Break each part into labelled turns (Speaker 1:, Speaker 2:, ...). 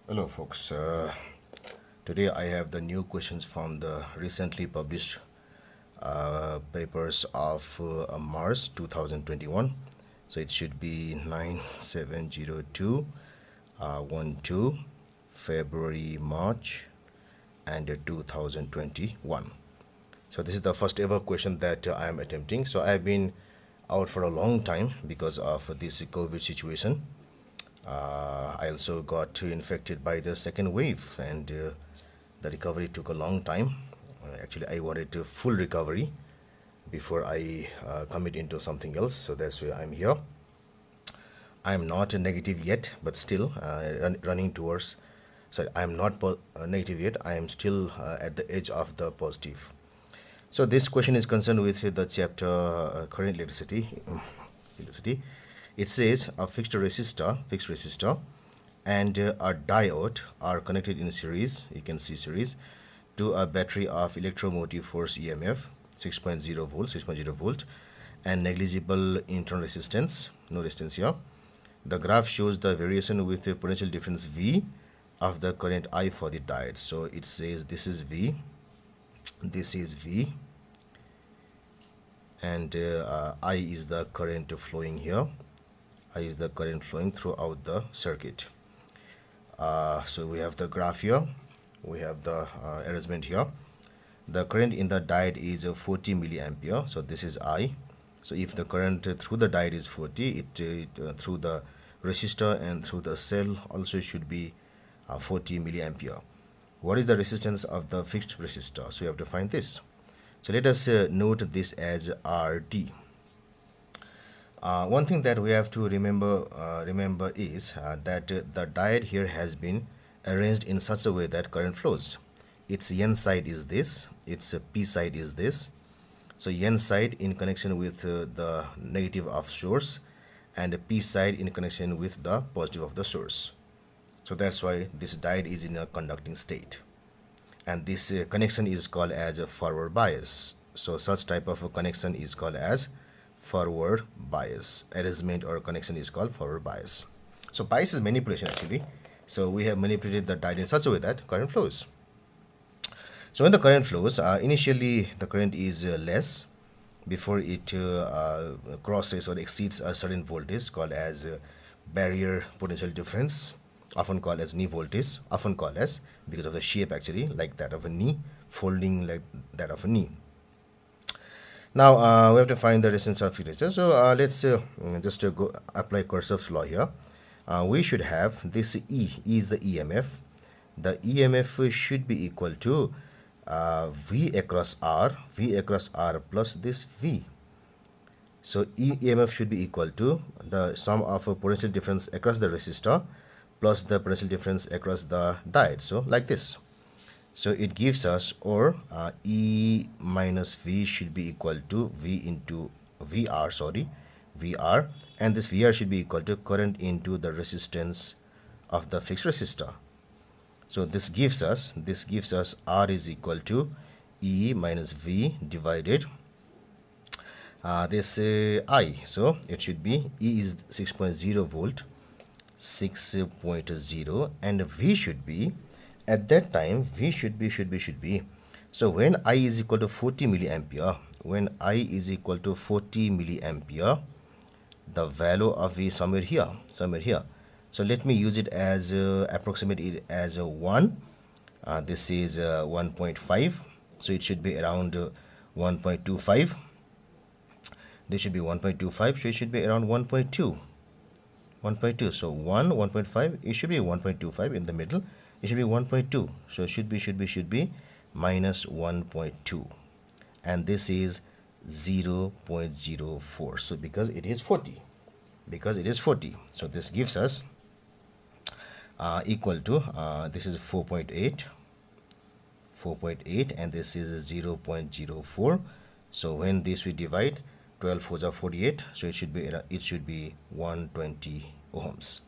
Speaker 1: Hello folks, today I have the new questions from the recently published papers of March 2021. So it should be 9702 12 February March and 2021. So this is the first ever question that I am attempting. So I have been out for a long time because of this COVID situation. I also got infected by the second wave, and the recovery took a long time. Actually, I wanted a full recovery before I commit into something else. So that's why I'm here. I'm not negative yet, but still running towards. Sorry, I'm not negative yet. I am still at the edge of the positive. So this question is concerned with the chapter current electricity. Electricity. It says a fixed resistor, and a diode are connected in series. You can see series to a battery of electromotive force EMF 6.0 volt, 6.0 volt, and negligible internal resistance, no resistance here. The graph shows the variation with the potential difference V of the current I for the diode. So it says this is V, this is V, and I is the current flowing here. I is the current flowing throughout the circuit. So we have the graph here, we have the arrangement here. The current in the diode is 40 milliampere, so this is I. So if the current through the diode is 40, it through the resistor and through the cell also should be 40 milliampere. What is the resistance of the fixed resistor? So you have to find this. So let us note this as RD. One thing that we have to remember is that the diode here has been arranged in such a way that current flows. Its N side is this, its P side is this. So N side in connection with the negative of source, and P side in connection with the positive of the source. So that's why this diode is in a conducting state, and this connection is called as a forward bias. So such type of a connection is called as forward bias. Arrangement or connection is called forward bias. So bias is manipulation actually. So we have manipulated the diode in such a way that current flows. So when the current flows, initially the current is less before it crosses or exceeds a certain voltage called as barrier potential difference, often called as knee voltage, often called as, because of the shape actually, like that of a knee, folding like that of a knee. Now we have to find the resistance of resistor. So let's just go apply Kirchhoff's law here. We should have this E is the EMF. The EMF should be equal to V across R plus this V. So EMF should be equal to the sum of a potential difference across the resistor plus the potential difference across the diode. So like this. So it gives us, or E minus V should be equal to V into VR, and this VR should be equal to current into the resistance of the fixed resistor. So this gives us R is equal to E minus V divided this I. So it should be E is 6.0 volt, 6.0, and V should be, at that time V should be. So when I is equal to 40 milliampere, the value of V is somewhere here. So let me use it as approximate it as a 1. This is 1.5, so it should be around 1.25. This should be 1.25, so it should be around 1.2. So 1.5, it should be 1.25 in the middle. It should be 1.2. So it should be minus 1.2, and this is 0.04. So because it is 40, so this gives us equal to this is 4.8, and this is 0.04. So when this we divide, 12 4s are 48, so it should be 120 ohms.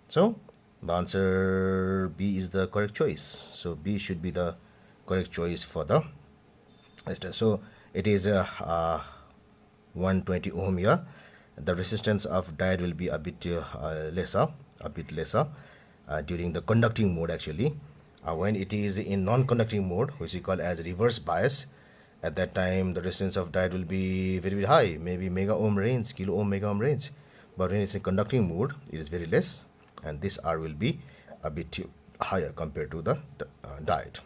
Speaker 1: So the answer B is the correct choice. So B should be the correct choice for the resistor. So it is a 120 ohm here. The resistance of diode will be a bit lesser. during the conducting mode actually. When it is in non-conducting mode, which we call as reverse bias, at that time the resistance of diode will be very, very high, maybe mega ohm range, kilo ohm, mega ohm range. But when it's in conducting mode, it is very less, and this R will be a bit higher compared to the diode.